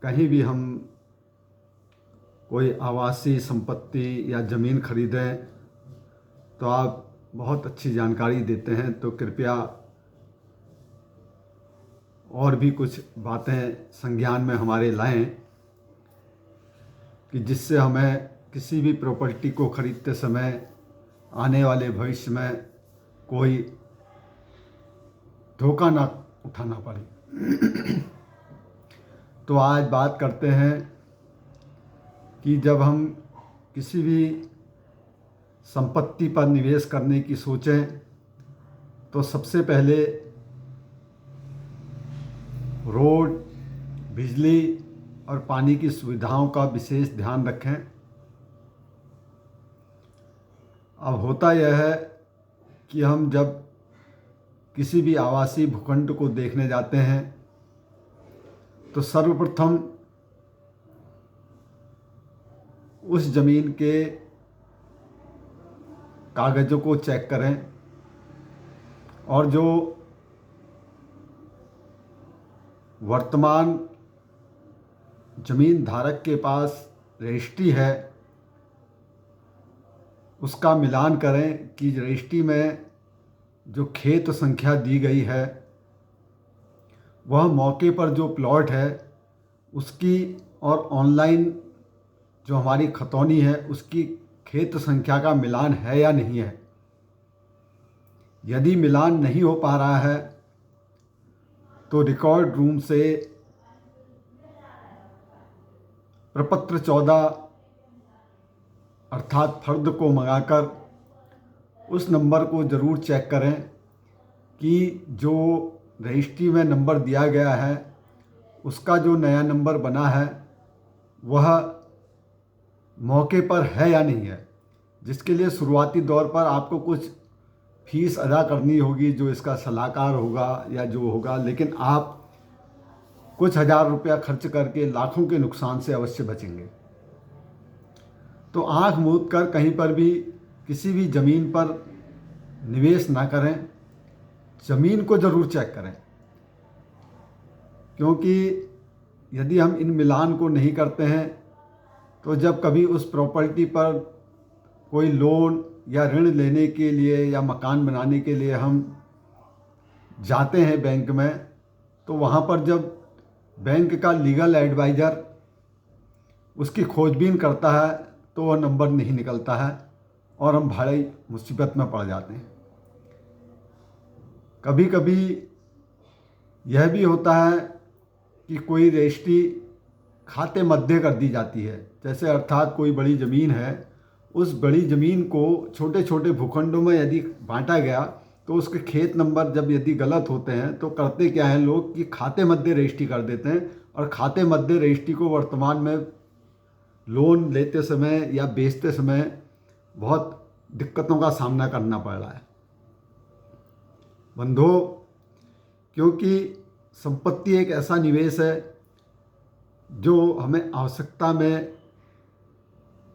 कहीं भी हम कोई आवासीय संपत्ति या ज़मीन खरीदें तो आप बहुत अच्छी जानकारी देते हैं, तो कृपया और भी कुछ बातें संज्ञान में हमारे लाएं कि जिससे हमें किसी भी प्रॉपर्टी को खरीदते समय आने वाले भविष्य में कोई धोखा ना उठाना पड़े। तो आज बात करते हैं कि जब हम किसी भी संपत्ति पर निवेश करने की सोचें तो सबसे पहले रोड, बिजली और पानी की सुविधाओं का विशेष ध्यान रखें। अब होता यह है कि हम जब किसी भी आवासीय भूखंड को देखने जाते हैं तो सर्वप्रथम उस ज़मीन के कागज़ों को चेक करें और जो वर्तमान ज़मीन धारक के पास रजिस्ट्री है उसका मिलान करें कि रजिस्ट्री में जो खेत संख्या दी गई है वह मौके पर जो प्लॉट है उसकी और ऑनलाइन जो हमारी खतौनी है उसकी खेत संख्या का मिलान है या नहीं है। यदि मिलान नहीं हो पा रहा है तो रिकॉर्ड रूम से प्रपत्र 14 अर्थात फर्द को मंगाकर उस नंबर को ज़रूर चेक करें कि जो रजिस्ट्री में नंबर दिया गया है उसका जो नया नंबर बना है वह मौके पर है या नहीं है, जिसके लिए शुरुआती दौर पर आपको कुछ फीस अदा करनी होगी जो इसका सलाहकार होगा या जो होगा, लेकिन आप कुछ हज़ार रुपया खर्च करके लाखों के नुकसान से अवश्य बचेंगे। तो आंख मूंद कर कहीं पर भी किसी भी ज़मीन पर निवेश ना करें, ज़मीन को ज़रूर चेक करें, क्योंकि यदि हम इन मिलान को नहीं करते हैं तो जब कभी उस प्रॉपर्टी पर कोई लोन या ऋण लेने के लिए या मकान बनाने के लिए हम जाते हैं बैंक में, तो वहाँ पर जब बैंक का लीगल एडवाइज़र उसकी खोजबीन करता है तो वह नंबर नहीं निकलता है और हम भारी मुसीबत में पड़ जाते हैं। कभी कभी यह भी होता है कि कोई रजिस्ट्री खाते मध्य कर दी जाती है, जैसे अर्थात कोई बड़ी ज़मीन है, उस बड़ी ज़मीन को छोटे छोटे भूखंडों में यदि बांटा गया तो उसके खेत नंबर जब यदि गलत होते हैं तो करते क्या है लोग कि खाते मध्य रजिस्ट्री कर देते हैं और खाते मध्य रजिस्ट्री को वर्तमान में लोन लेते समय या बेचते समय बहुत दिक्कतों का सामना करना पड़ रहा है बंधुओं, क्योंकि संपत्ति एक ऐसा निवेश है जो हमें आवश्यकता में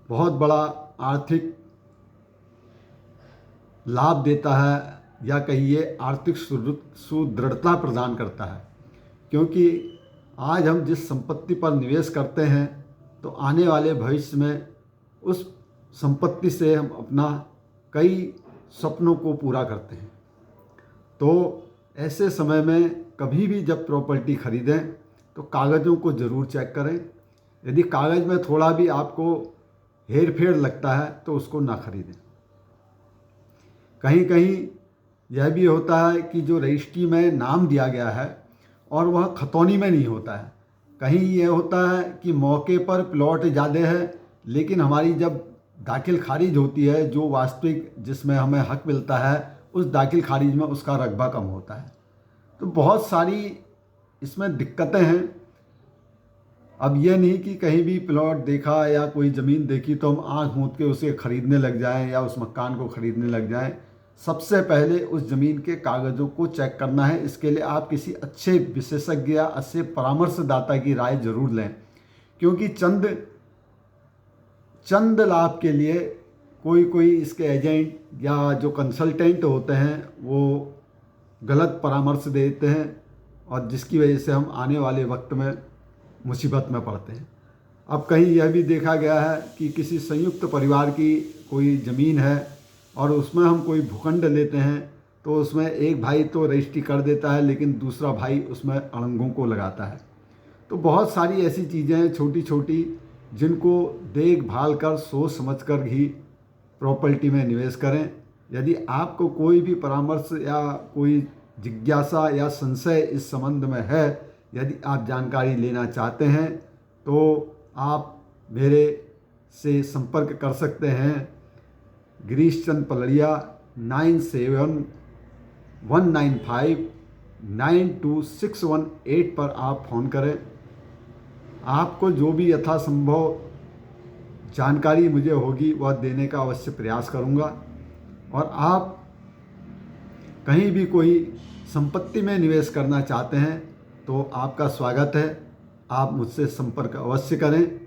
बहुत बड़ा आर्थिक लाभ देता है या कहिए आर्थिक सुदृढ़ता प्रदान करता है। क्योंकि आज हम जिस संपत्ति पर निवेश करते हैं तो आने वाले भविष्य में उस संपत्ति से हम अपना कई सपनों को पूरा करते हैं। तो ऐसे समय में कभी भी जब प्रॉपर्टी खरीदें तो कागज़ों को ज़रूर चेक करें। यदि कागज़ में थोड़ा भी आपको हेर फेर लगता है तो उसको ना खरीदें। कहीं कहीं यह भी होता है कि जो रजिस्ट्री में नाम दिया गया है और वह खतौनी में नहीं होता है। कहीं यह होता है कि मौके पर प्लॉट ज़्यादा है लेकिन हमारी जब दाखिल खारिज होती है जो वास्तविक जिसमें हमें हक मिलता है उस दाखिल खारिज में उसका रकबा कम होता है। तो बहुत सारी इसमें दिक्कतें हैं। अब यह नहीं कि कहीं भी प्लॉट देखा या कोई ज़मीन देखी तो हम आँख मूंद के उसे ख़रीदने लग जाएं या उस मकान को ख़रीदने लग जाएं। सबसे पहले उस ज़मीन के कागज़ों को चेक करना है। इसके लिए आप किसी अच्छे विशेषज्ञ या अच्छे परामर्शदाता की राय ज़रूर लें, क्योंकि चंद लाभ के लिए कोई इसके एजेंट या जो कंसल्टेंट होते हैं वो गलत परामर्श देते हैं और जिसकी वजह से हम आने वाले वक्त में मुसीबत में पड़ते हैं। अब कहीं यह भी देखा गया है कि किसी संयुक्त परिवार की कोई ज़मीन है और उसमें हम कोई भूखंड लेते हैं तो उसमें एक भाई तो रजिस्ट्री कर देता है लेकिन दूसरा भाई उसमें अड़ंगों को लगाता है। तो बहुत सारी ऐसी चीज़ें हैं छोटी छोटी जिनको देखभाल कर सोच समझ कर ही प्रॉपर्टी में निवेश करें। यदि आपको कोई भी परामर्श या कोई जिज्ञासा या संशय इस संबंध में है, यदि आप जानकारी लेना चाहते हैं तो आप मेरे से संपर्क कर सकते हैं। गिरीश चंद पलड़िया 9719592618 पर आप फ़ोन करें। आपको जो भी यथासंभव जानकारी मुझे होगी वह देने का अवश्य प्रयास करूंगा। और आप कहीं भी कोई संपत्ति में निवेश करना चाहते हैं तो आपका स्वागत है, आप मुझसे संपर्क अवश्य करें।